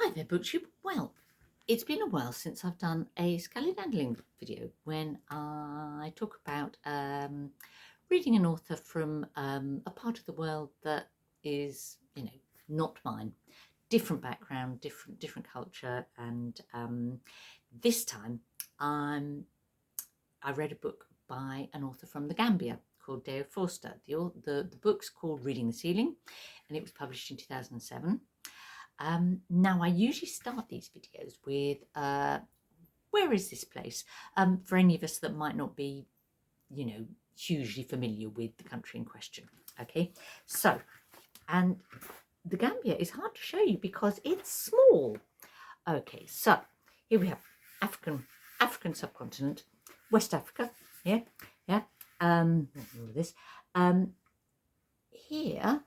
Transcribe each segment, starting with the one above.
Hi there, BookTube. Well, it's been a while since I've done a Scallydandling video when I talk about reading an author from a part of the world that is, not mine. Different background, different culture, and this time I read a book by an author from the Gambia called Dayo Forster. The book's called Reading the Ceiling, and it was published in 2007. Now, I usually start these videos with where is this place? For any of us that might not be, hugely familiar with the country in question. Okay, so, and the Gambia is hard to show you because it's small. Okay, so here we have African subcontinent, West Africa. Yeah. All of this. Here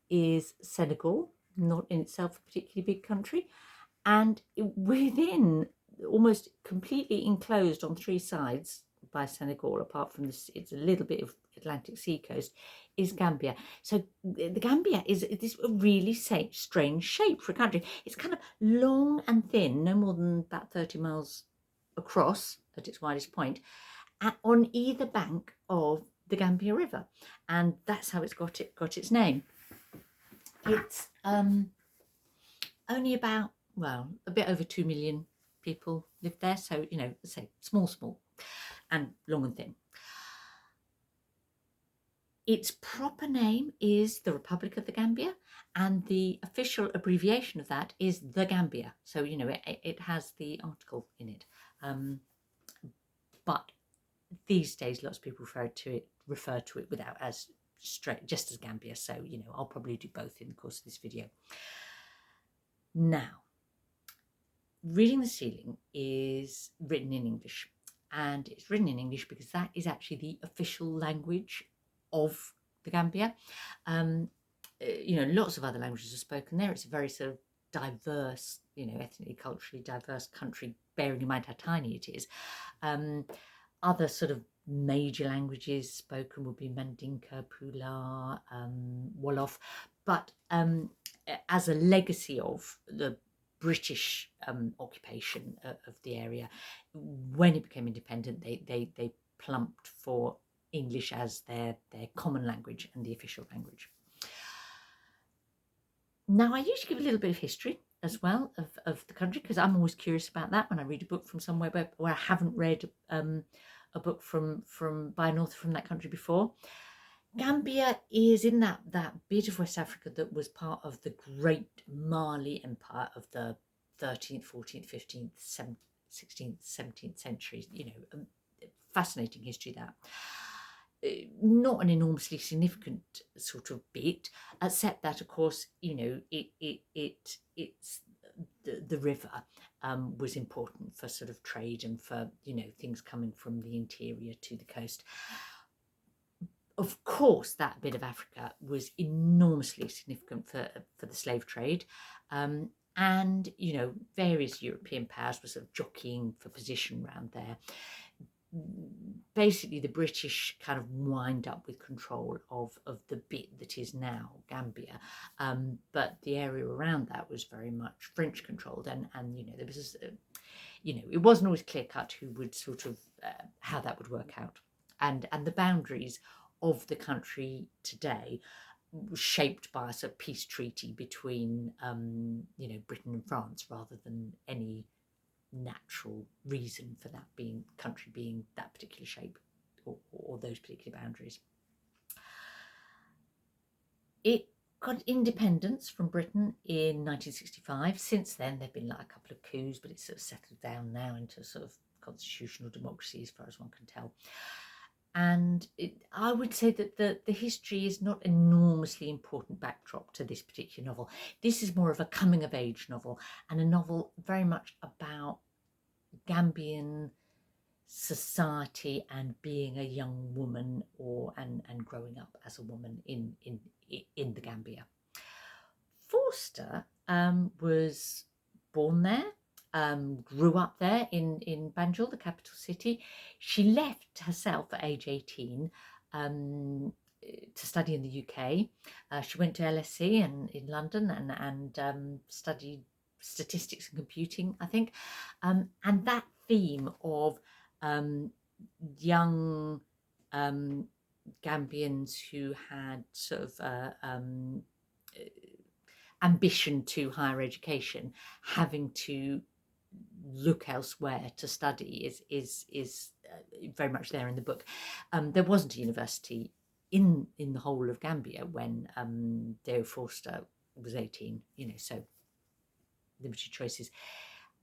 is Senegal, not in itself a particularly big country, and within, almost completely enclosed on three sides by Senegal, apart from this, it's a little bit of Atlantic sea coast, is Gambia. So the Gambia is this really strange shape for a country. It's kind of long and thin, no more than about 30 miles across at its widest point, on either bank of the Gambia River, and that's how it's got its name. It's only about, well, a bit over 2 million people live there, so let's say small and long and thin. Its proper name is the Republic of the Gambia, and the official abbreviation of that is the Gambia. So it has the article in it, but these days lots of people refer to it without, as straight, just as Gambia. So I'll probably do both in the course of this video. Now, Reading the Ceiling is written in English, and it's written in English because that is actually the official language of the Gambia. Lots of other languages are spoken there. It's a very sort of diverse, ethnically, culturally diverse country, bearing in mind how tiny it is. Other sort of major languages spoken would be Mandinka, Pula, Wolof, but as a legacy of the British occupation of the area, when it became independent, they plumped for English as their common language and the official language. Now, I usually give a little bit of history as well of the country, because I'm always curious about that when I read a book from somewhere where I haven't read a book by an author from that country before. Gambia is in that bit of West Africa that was part of the great Mali Empire of the 13th, 14th, 15th, 16th, 17th centuries. Fascinating history that. Not an enormously significant sort of bit, except that, of course, it's the river was important for sort of trade and for things coming from the interior to the coast. Of course, that bit of Africa was enormously significant for the slave trade, and various European powers were sort of jockeying for position around there. Basically, the British kind of wind up with control of the bit that is now Gambia, but the area around that was very much French controlled, and there was it wasn't always clear cut who would sort of how that would work out, and the boundaries of the country today was shaped by a sort of peace treaty between Britain and France, rather than any natural reason for that country being that particular shape or those particular boundaries. It got independence from Britain in 1965. Since then, there've been like a couple of coups, but it's sort of settled down now into sort of constitutional democracy as far as one can tell. And I would say that the history is not an enormously important backdrop to this particular novel. This is more of a coming-of-age novel, and a novel very much about Gambian society and being a young woman and growing up as a woman in the Gambia. Forster was born there. Grew up there in Banjul, the capital city. She left herself at age 18 to study in the UK. She went to LSE in London and studied statistics and computing, I think. And that theme of young Gambians who had sort of ambition to higher education having to look elsewhere to study is very much there in the book. There wasn't a university in the whole of Gambia when Dayo Forster was 18, so limited choices.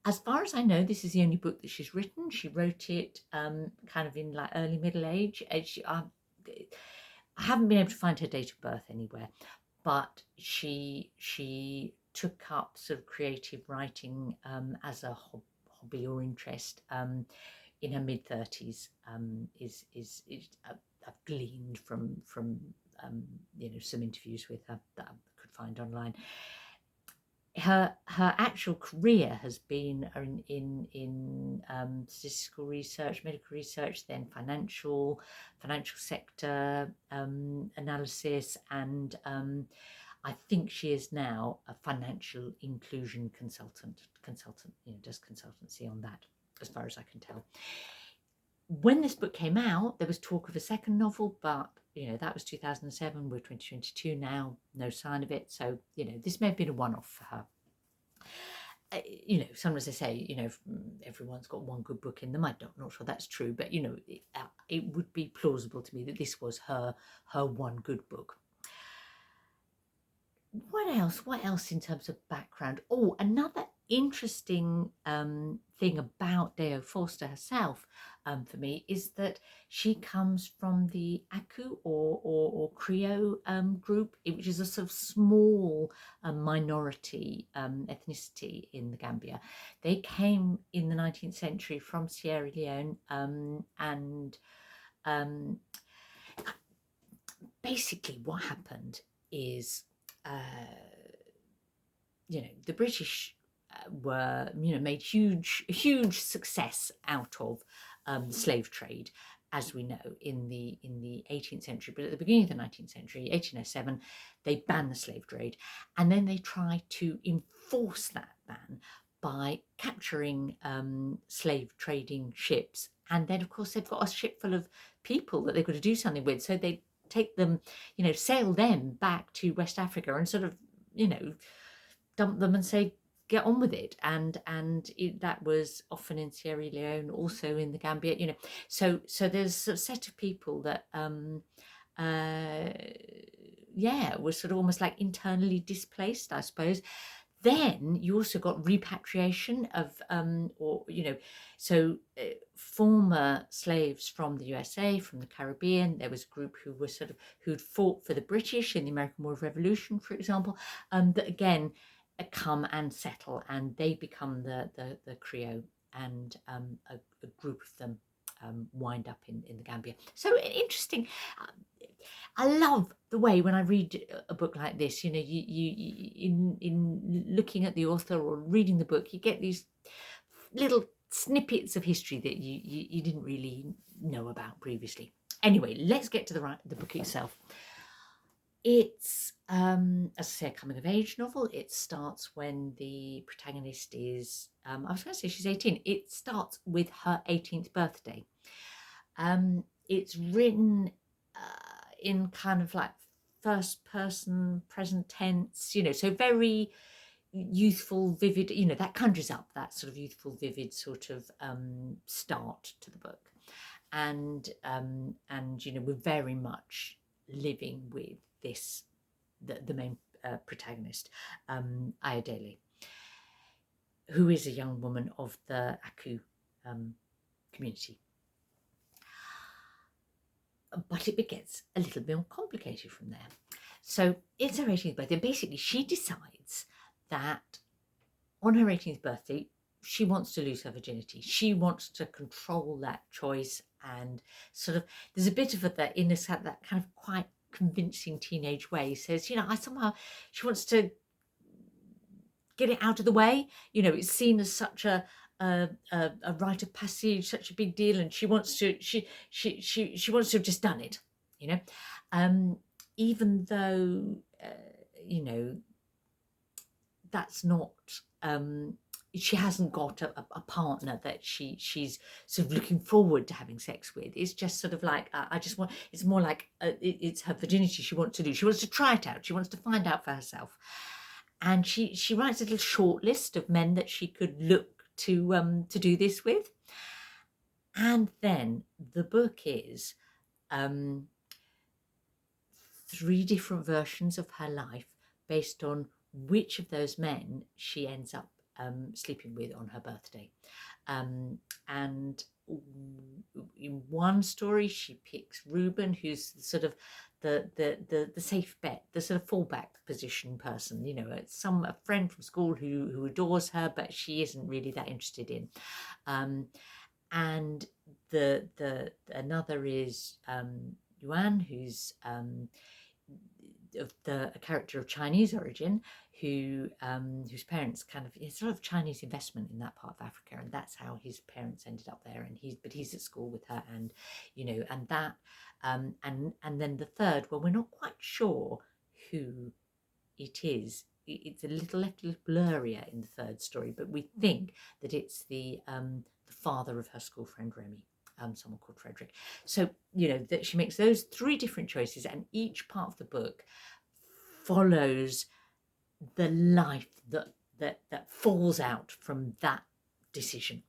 As far as I know, this is the only book that she's written. She wrote it kind of in like early middle age. I haven't been able to find her date of birth anywhere, but she took up sort of creative writing as a hobby or interest in her mid-30s. I've gleaned from some interviews with her that I could find online. Her actual career has been in statistical research, medical research, then financial sector analysis, and I think she is now a financial inclusion consultant, does consultancy on that, as far as I can tell. When this book came out, there was talk of a second novel, but that was 2007. We're 2022 now, no sign of it. So this may have been a one-off for her. Sometimes they say everyone's got one good book in them. I'm not sure that's true, but it would be plausible to me that this was her one good book. What else in terms of background? Oh, another interesting thing about Dayo Forster herself for me is that she comes from the Aku or Creo group, which is a sort of small minority ethnicity in the Gambia. They came in the 19th century from Sierra Leone and basically what happened is the British were made huge success out of the slave trade, as we know, in the 18th century. But at the beginning of the 19th century, 1807, they banned the slave trade, and then they tried to enforce that ban by capturing slave trading ships. And then, of course, they've got a ship full of people that they've got to do something with, so they take them, sail them back to West Africa and sort of, dump them and say, get on with it. And that was often in Sierra Leone, also in the Gambia, so there's a set of people that was sort of almost like internally displaced, I suppose. Then you also got repatriation of, former slaves from the USA, from the Caribbean. There was a group who'd fought for the British in the American War of Revolution, for example, that again come and settle, and they become the Creo, and a group of them wind up in the Gambia. So interesting. I love the way when I read a book like this, you in looking at the author or reading the book, you get these little snippets of history that you didn't really know about previously. Anyway, let's get to the book itself. It's, as I say, a coming-of-age novel. It starts when the protagonist is, I was going to say she's 18. It starts with her 18th birthday. It's written in kind of like first-person, present tense, so very youthful, vivid, that conjures up that sort of youthful, vivid sort of start to the book. And we're very much living with the main protagonist, Ayodele, who is a young woman of the Aku community. But it gets a little bit more complicated from there. So it's her 18th birthday. Basically, she decides that on her 18th birthday, she wants to lose her virginity. She wants to control that choice, and sort of there's a bit of that in that kind of quite convincing teenage way. Says, she wants to get it out of the way. It's seen as such a rite of passage, such a big deal, and she wants to have just done it. Even though that's not she hasn't got a partner that she's sort of looking forward to having sex with. It's just sort of like I just want. It's more like it's her virginity she wants to do. She wants to try it out. She wants to find out for herself, and she writes a little short list of men that she could look to do this with. And then the book is 3 different versions of her life based on which of those men she ends up sleeping with on her birthday. And in one story, she picks Reuben, who's sort of the safe bet, the sort of fallback position person. You know, a friend from school who adores her, but she isn't really that interested in. And another is Yuan, who's a character of Chinese origin, whose parents kind of, it's sort of Chinese investment in that part of Africa, and that's how his parents ended up there. And he's at school with her, and and that and then the third, well, we're not quite sure who it is. It's left a little blurrier in the third story, but we think that it's the father of her school friend Remy. Someone called Frederick. So, that she makes those 3 different choices, and each part of the book follows the life that falls out from that decision.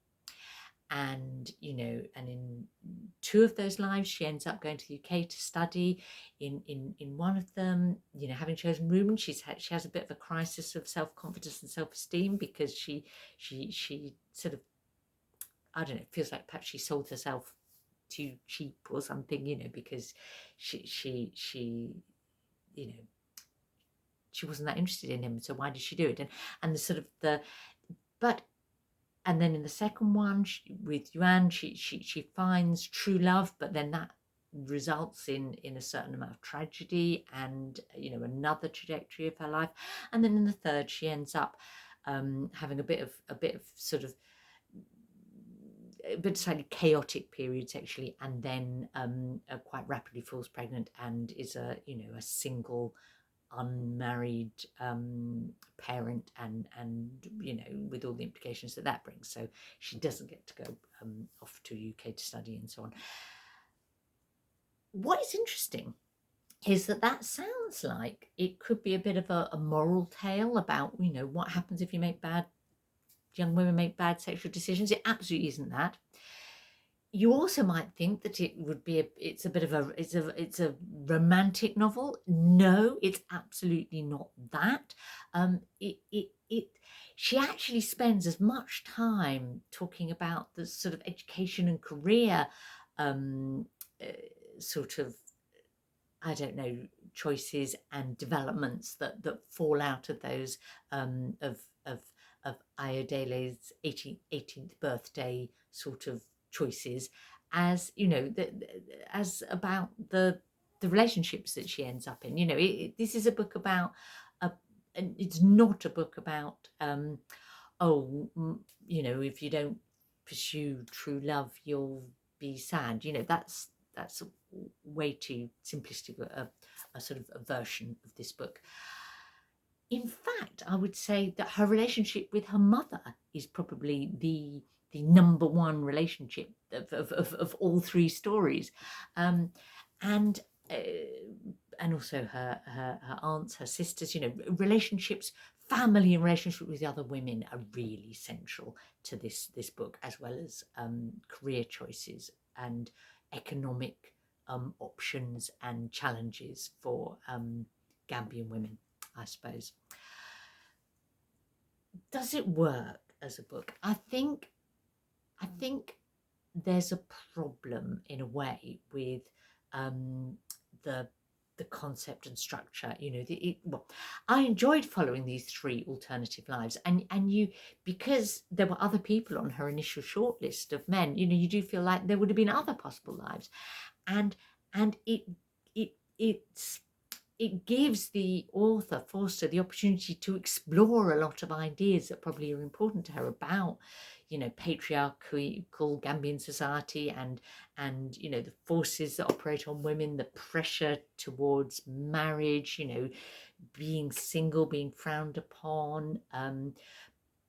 And and in 2 of those lives she ends up going to the UK to study. In one of them, having chosen Reuben, she has a bit of a crisis of self-confidence and self-esteem, because she sort of, I don't know, it feels like perhaps she sold herself too cheap or something, because she wasn't that interested in him, so why did she do it? And the sort of and then in the second one, with Yuan, she finds true love, but then that results in a certain amount of tragedy and another trajectory of her life. And then in the third, she ends up having a bit of sort of a bit slightly chaotic period sexually, and then quite rapidly falls pregnant and is a single unmarried parent, and with all the implications that brings. So she doesn't get to go off to UK to study and so on. What is interesting is that sounds like it could be a bit of a moral tale about what happens if young women make bad sexual decisions. It absolutely isn't that. You also might think that it would be it's a romantic novel. No, it's absolutely not that. She actually spends as much time talking about the sort of education and career sort of, I don't know, choices and developments that fall out of those of Ayodele's 18th birthday sort of choices, as as about the relationships that she ends up in. This is a book about it's not a book about if you don't pursue true love you'll be sad. That's way too simplistic a sort of a version of this book. In fact, I would say that her relationship with her mother is probably the number one relationship of all 3 stories, and also her aunts, her sisters. Relationships, family and relationship with the other women are really central to this book, as well as career choices and economic options and challenges for Gambian women, I suppose. Does it work as a book? I think there's a problem in a way with the concept and structure. I enjoyed following these 3 alternative lives, and because there were other people on her initial shortlist of men, you do feel like there would have been other possible lives, and it gives the author, Forster, the opportunity to explore a lot of ideas that probably are important to her about, patriarchal Gambian society and the forces that operate on women, the pressure towards marriage, being single being frowned upon,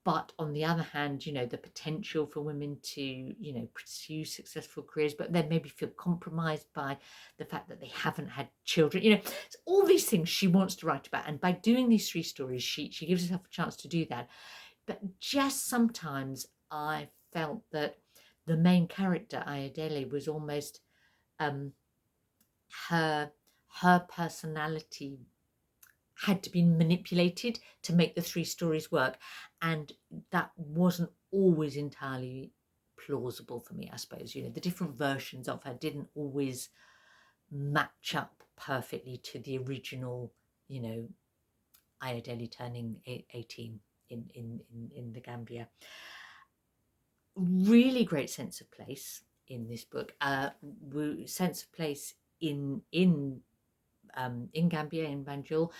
but on the other hand, the potential for women to, pursue successful careers, but then maybe feel compromised by the fact that they haven't had children. So all these things she wants to write about. And by doing these 3 stories, she gives herself a chance to do that. But just sometimes I felt that the main character, Ayodele, was almost her personality had to be manipulated to make the 3 stories work, and that wasn't always entirely plausible for me, I suppose. The different versions of her didn't always match up perfectly to the original, Ayodele turning 18 in the Gambia. Really great sense of place in this book. Sense of place in Gambia, in Banjul,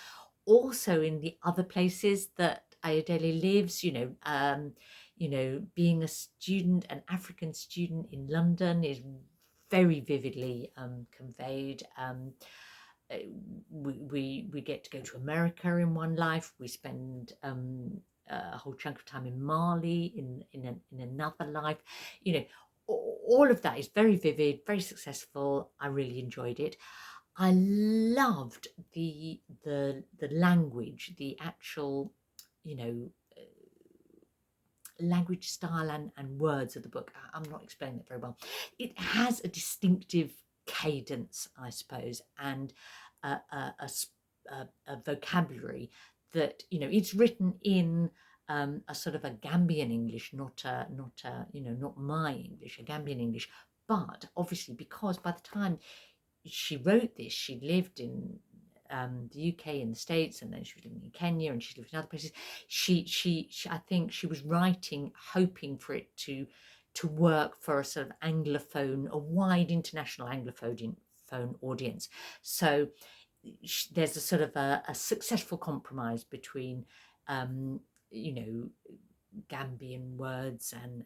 also in the other places that Ayodele lives. Being a student, an African student in London, is very vividly conveyed. We get to go to America in one life. We spend a whole chunk of time in Mali in another life. All of that is very vivid, very successful. I really enjoyed it. I loved the language, the actual, language style and words of the book. I'm not explaining it very well. It has a distinctive cadence, I suppose, and a vocabulary that, it's written in a sort of a Gambian English, not my English, a Gambian English. But obviously, because by the time she wrote this, she lived in the UK and the States, and then she was living in Kenya, and she lived in other places. She I think she was writing hoping for it to work for a sort of Anglophone, a wide international Anglophone audience. So there's a sort of a successful compromise between Gambian words and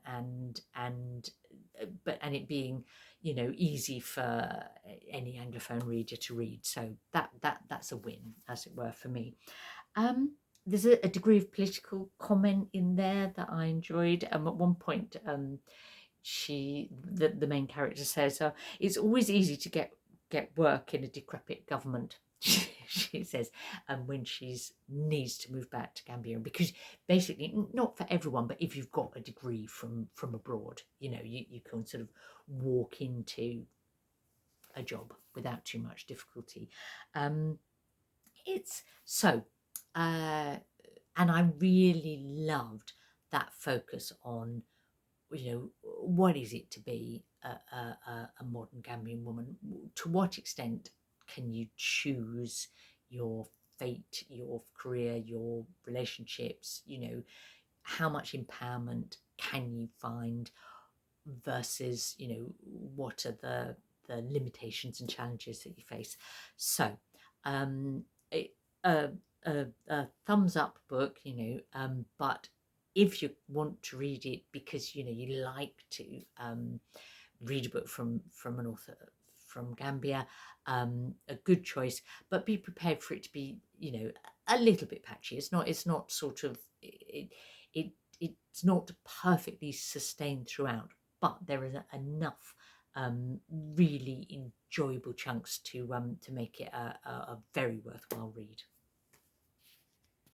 it being easy for any Anglophone reader to read. So that's a win, as it were, for me. There's a degree of political comment in there that I enjoyed. At one point, the main character says, "It's always easy to get work in a decrepit government." She says, when she needs to move back to Gambia, because basically, not for everyone, but if you've got a degree from abroad, you can sort of walk into a job without too much difficulty. It's so, and I really loved that focus on, what is it to be a modern Gambian woman? To what extent can you choose your fate, your career, your relationships? How much empowerment can you find versus, what are the limitations and challenges that you face? So, a thumbs up book, but if you want to read it because you like to read a book from an author from Gambia, a good choice, but be prepared for it to be a little bit patchy. It's not sort of it's not perfectly sustained throughout, but there is enough really enjoyable chunks to make it a very worthwhile read.